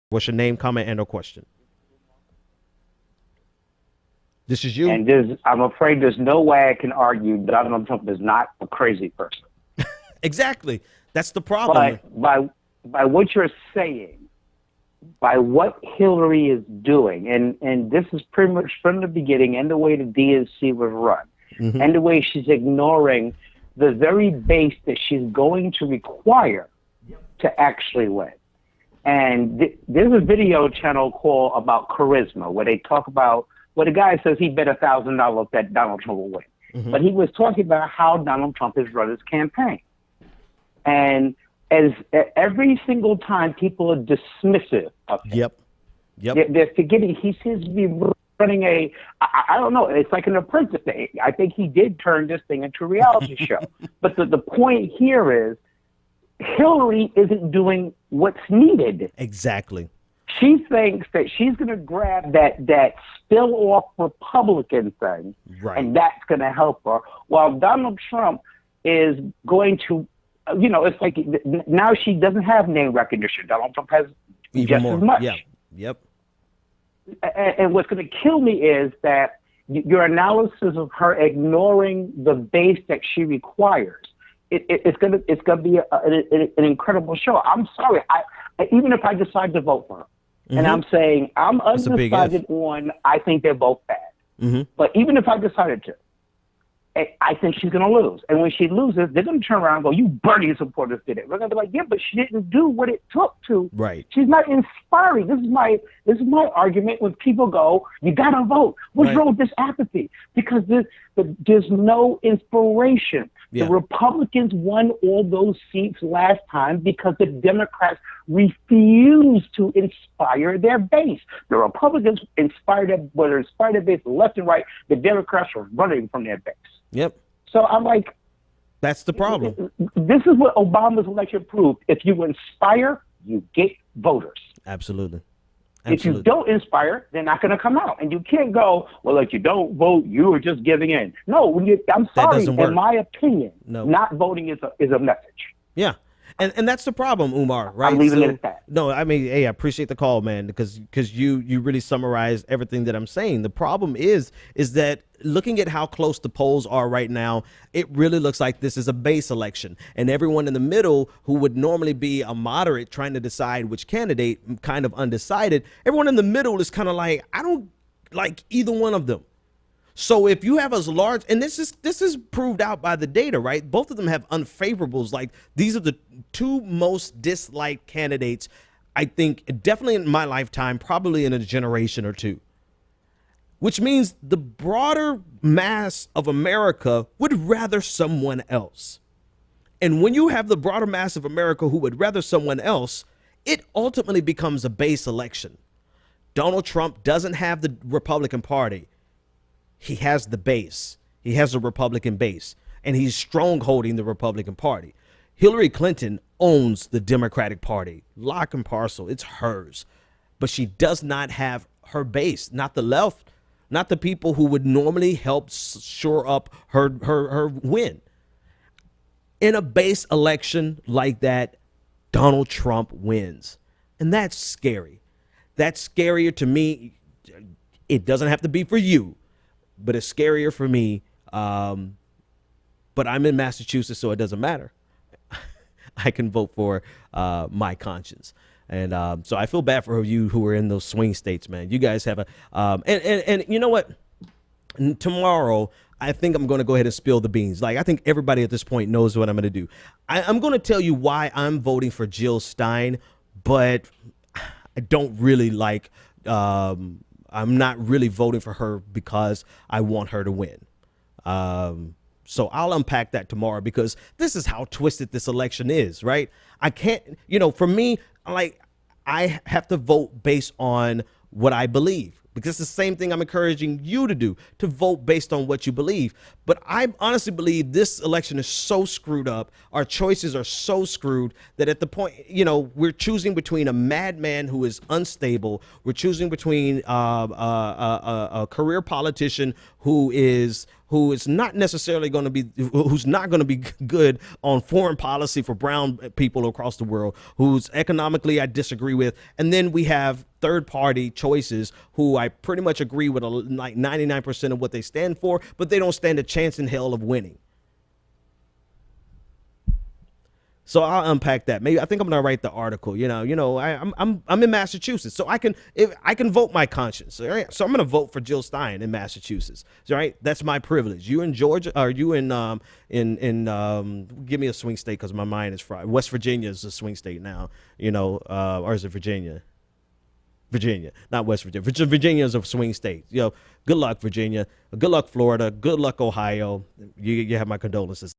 What's your name, comment, and or question? This is you. And I'm afraid there's no way I can argue that Donald Trump is not a crazy person. Exactly. That's the problem. But by what you're saying, by what Hillary is doing, and this is pretty much from the beginning, and the way the DNC was run, and the way she's ignoring the very base that she's going to require to actually win. And there's a video channel called About Charisma where they talk about, well, the guy says he bet $1,000 that Donald Trump will win. But he was talking about how Donald Trump has run his campaign. And as every single time people are dismissive of him, they're forgetting he seems to be running I don't know, it's like an apprentice thing. I think he did turn this thing into a reality show. But the point here is, Hillary isn't doing what's needed. Exactly. She thinks that she's going to grab that spill-off Republican thing, and that's going to help her, while Donald Trump is going to, it's like now she doesn't have name recognition. Donald Trump has even just more. as much. Yeah. Yep. And what's going to kill me is that your analysis of her ignoring the base that she requires. It's gonna be an incredible show. I'm sorry. Even if I decide to vote for her, and I'm saying I'm undecided on, I think they're both bad. But even if I decided to, I think she's going to lose. And when she loses, they're going to turn around and go, "You Bernie supporters did it." We're going to be like, "Yeah, but she didn't do what it took to." Right. She's not inspiring. This is my argument when people go, "You got to vote." What's wrong with this apathy? Because there's no inspiration. The Republicans won all those seats last time because the Democrats refused to inspire their base. The Republicans inspired their base left and right. The Democrats were running from their base. Yep. So I'm like, that's the problem. This is what Obama's election proved. If you inspire, you get voters. Absolutely. If you don't inspire, they're not going to come out. And you can't go, well, if you don't vote, you are just giving in. No, I'm sorry. In my opinion, not voting is a message. Yeah. And that's the problem, Umar, right? I'm leaving it at that. No, I mean, hey, I appreciate the call, man, because you really summarized everything that I'm saying. The problem is that looking at how close the polls are right now, it really looks like this is a base election. And everyone in the middle who would normally be a moderate trying to decide which candidate, kind of undecided, everyone in the middle is kind of like, I don't like either one of them. So if you have as large, and this is proved out by the data, right? Both of them have unfavorables. Like, these are the two most disliked candidates, I think, definitely in my lifetime, probably in a generation or two. Which means the broader mass of America would rather someone else. And when you have the broader mass of America who would rather someone else, it ultimately becomes a base election. Donald Trump doesn't have the Republican Party. He has the base. He has a Republican base, and he's strongholding the Republican Party. Hillary Clinton owns the Democratic Party, lock and parcel. It's hers, but she does not have her base, not the left, not the people who would normally help shore up her win. In a base election like that, Donald Trump wins, and that's scary. That's scarier to me. It doesn't have to be for you, but it's scarier for me. But I'm in Massachusetts, so it doesn't matter. I can vote for my conscience. And so I feel bad for you who are in those swing states, man. You guys have a and you know what? Tomorrow, I think I'm going to go ahead and spill the beans. Like, I think everybody at this point knows what I'm going to do. I'm going to tell you why I'm voting for Jill Stein, but I don't really like I'm not really voting for her because I want her to win. So I'll unpack that tomorrow, because this is how twisted this election is, right? I can't, for me, like, I have to vote based on what I believe, because it's the same thing I'm encouraging you to do, to vote based on what you believe. But I honestly believe this election is so screwed up. Our choices are so screwed that at the point, we're choosing between a madman who is unstable. We're choosing between a career politician who's not necessarily going to be, who's not going to be good on foreign policy for brown people across the world, who's economically I disagree with. And then we have third party choices who I pretty much agree with like 99% of what they stand for, but they don't stand a chance in hell of winning. So I'll unpack that. Maybe I think I'm gonna write the article. I'm in Massachusetts, so I can vote my conscience. All right, so I'm gonna vote for Jill Stein in Massachusetts. All right, that's my privilege. You in Georgia? Are you in give me a swing state because my mind is fried. West Virginia is a swing state now. Or is it Virginia? Virginia, not West Virginia. Virginia is a swing state. Good luck, Virginia. Good luck, Florida. Good luck, Ohio. You have my condolences.